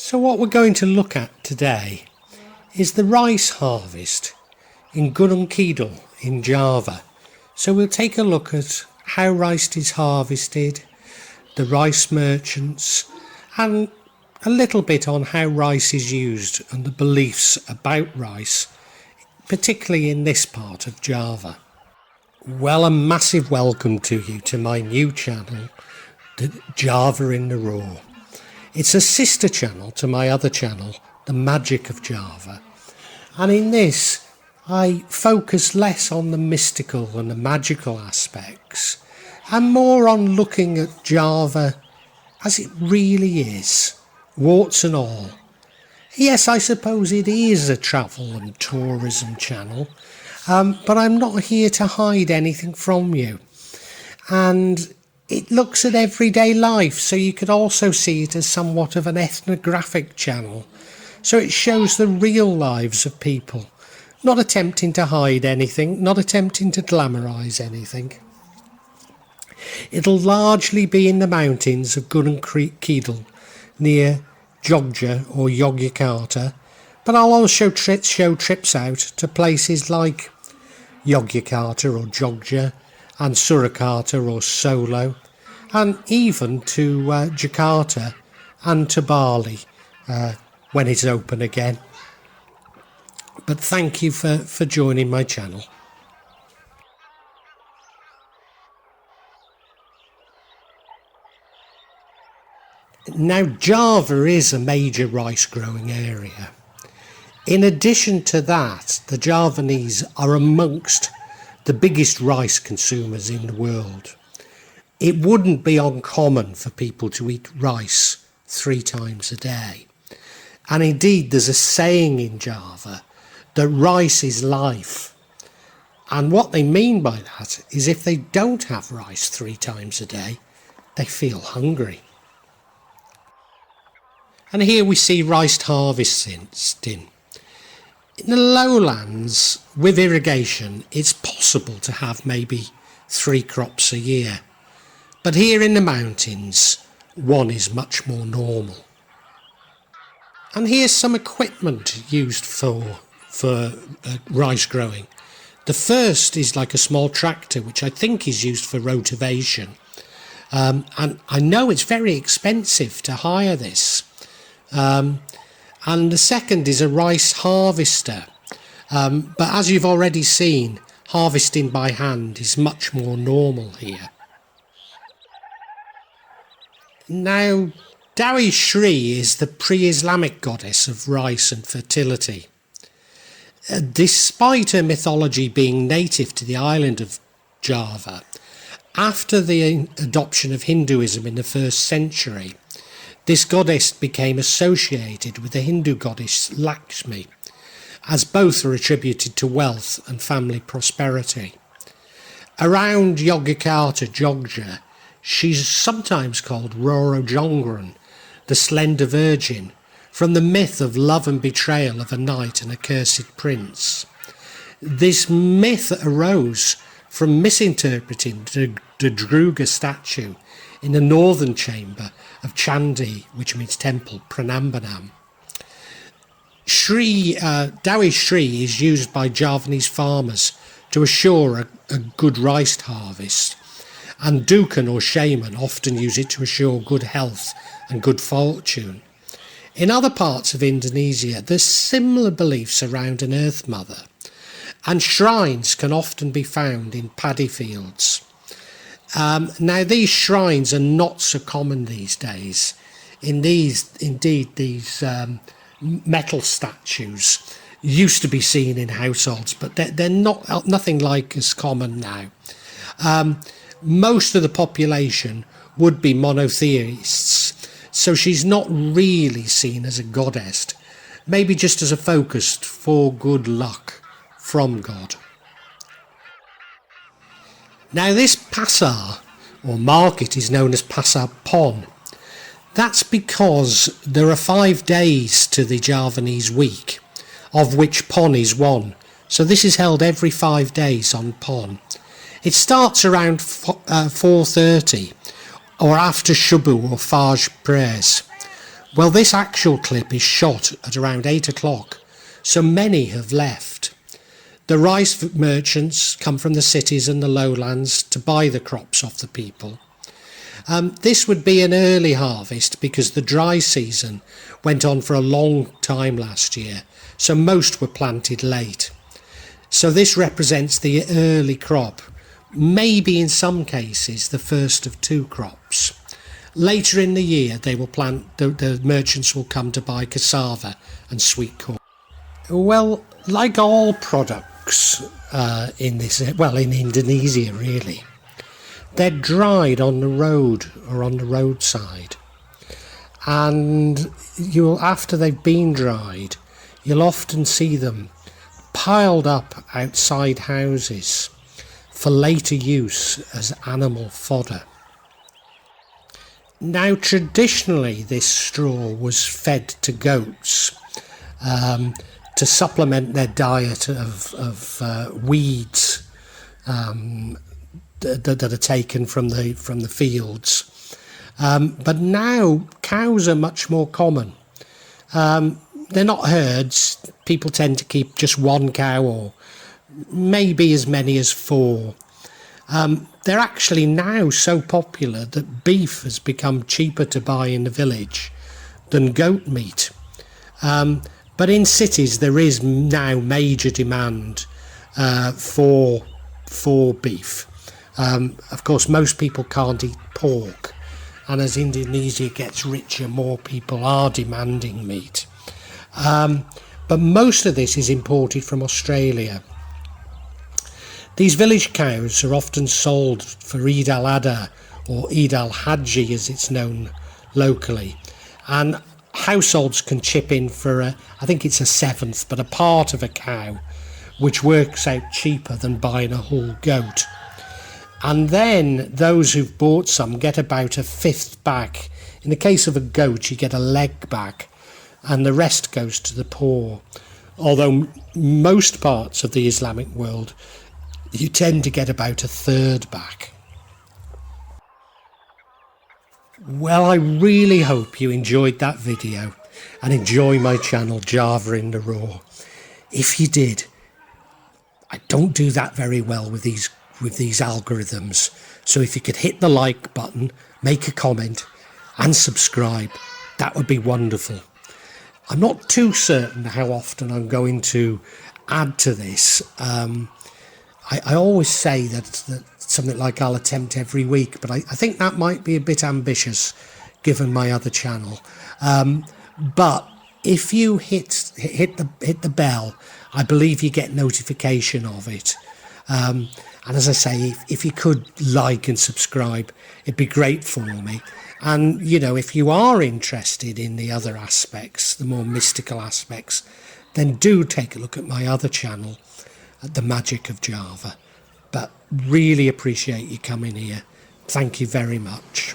So what we're going to look at today is the rice harvest in Gunung Kidul in Java. So we'll take a look at how rice is harvested, the rice merchants, and a little bit on how rice is used and the beliefs about rice, particularly in this part of Java. Well, a massive welcome to you to my new channel, the Java in the Raw. It's a sister channel to my other channel, The Magic of Java. And in this, I focus less on the mystical and the magical aspects and more on looking at Java as it really is, warts and all. Yes, I suppose it is a travel and tourism channel, but I'm not here to hide anything from you. And it looks at everyday life, so you could also see it as somewhat of an ethnographic channel. So it shows the real lives of people, not attempting to hide anything, not attempting to glamorise anything. It'll largely be in the mountains of Gunung Kidul, near Jogja or Yogyakarta, but I'll also show trips out to places like Yogyakarta or Jogja, and Surakarta or Solo, and even to Jakarta and to Bali when it's open again. But thank you for joining my channel. Now, Java is a major rice growing area. In addition to that, the Javanese are amongst the biggest rice consumers in the world. It wouldn't be uncommon for people to eat rice 3 times a day. And indeed, there's a saying in Java that rice is life. And what they mean by that is if they don't have rice 3 times a day, they feel hungry. And here we see rice harvesting. In the lowlands, with irrigation, it's possible to have maybe 3 crops a year. But here in the mountains, 1 is much more normal. And here's some equipment used for rice growing. The first is like a small tractor, which I think is used for rotivation. And I know it's very expensive to hire this. And the second is a rice harvester, but as you've already seen, harvesting by hand is much more normal here. Now, Dewi Sri is the pre-Islamic goddess of rice and fertility. Despite her mythology being native to the island of Java, after the adoption of Hinduism in the 1st century, this goddess became associated with the Hindu goddess Lakshmi, as both are attributed to wealth and family prosperity. Around Yogyakarta, Jogja, she's sometimes called Roro Jonggrun, the Slender Virgin, from the myth of love and betrayal of a knight and a cursed prince. This myth arose from misinterpreting the Druga statue in the northern chamber of Chandi, which means temple, Pranambanam. Dewi Sri is used by Javanese farmers to assure a good rice harvest, and Dukan or shaman often use it to assure good health and good fortune. In other parts of Indonesia, there's similar beliefs around an earth mother, and shrines can often be found in paddy fields. Now, these shrines are not so common these days. Indeed, these metal statues used to be seen in households, but they're nothing like as common now. Most of the population would be monotheists, so she's not really seen as a goddess, maybe just as a focus for good luck from God. Now, this pasar, or market, is known as Pasar Pon. That's because there are 5 days to the Javanese week, of which Pon is one. So this is held every 5 days on Pon. It starts around 4:30 or after Shubu or Fajr prayers, Well, this actual clip is shot at around 8 o'clock, so many have left. The rice merchants come from the cities and the lowlands to buy the crops off the people. This would be an early harvest because the dry season went on for a long time last year, so most were planted late. So this represents the early crop, maybe in some cases the first of 2 crops. Later in the year they will plant, the merchants will come to buy cassava and sweet corn. Well, like all products in Indonesia really, they're dried on the road or on the roadside, and after they've been dried, you'll often see them piled up outside houses for later use as animal fodder. Now, traditionally this straw was fed to goats to supplement their diet of weeds that are taken from the fields, but now cows are much more common. They're not herds. People tend to keep just 1 cow or maybe as many as 4. They're actually now so popular that beef has become cheaper to buy in the village than goat meat. But in cities there is now major demand for beef. Of course, most people can't eat pork, and as Indonesia gets richer, more people are demanding meat. But most of this is imported from Australia. These village cows are often sold for Eid al-Adha or Eid al-Hajj as it's known locally, and households can chip in for I think it's a 1/7, but a part of a cow, which works out cheaper than buying a whole goat. And then those who've bought some get about a 1/5 back. In the case of a goat, you get a leg back, and the rest goes to the poor. Although most parts of the Islamic world, you tend to get about a 1/3 back. Well, I really hope you enjoyed that video and enjoy my channel Java in the Raw. If you did, I don't do that very well with these algorithms, so if you could hit the like button, make a comment and subscribe, that would be wonderful. I'm not too certain how often I'm going to add to this. I always say that something like I'll attempt every week, but I think that might be a bit ambitious given my other channel. But if you hit the bell, I believe you get notification of it. And as I say, if you could like and subscribe, it'd be great for me. And, if you are interested in the other aspects, the more mystical aspects, then do take a look at my other channel, The Magic of Java. But really appreciate you coming here. Thank you very much.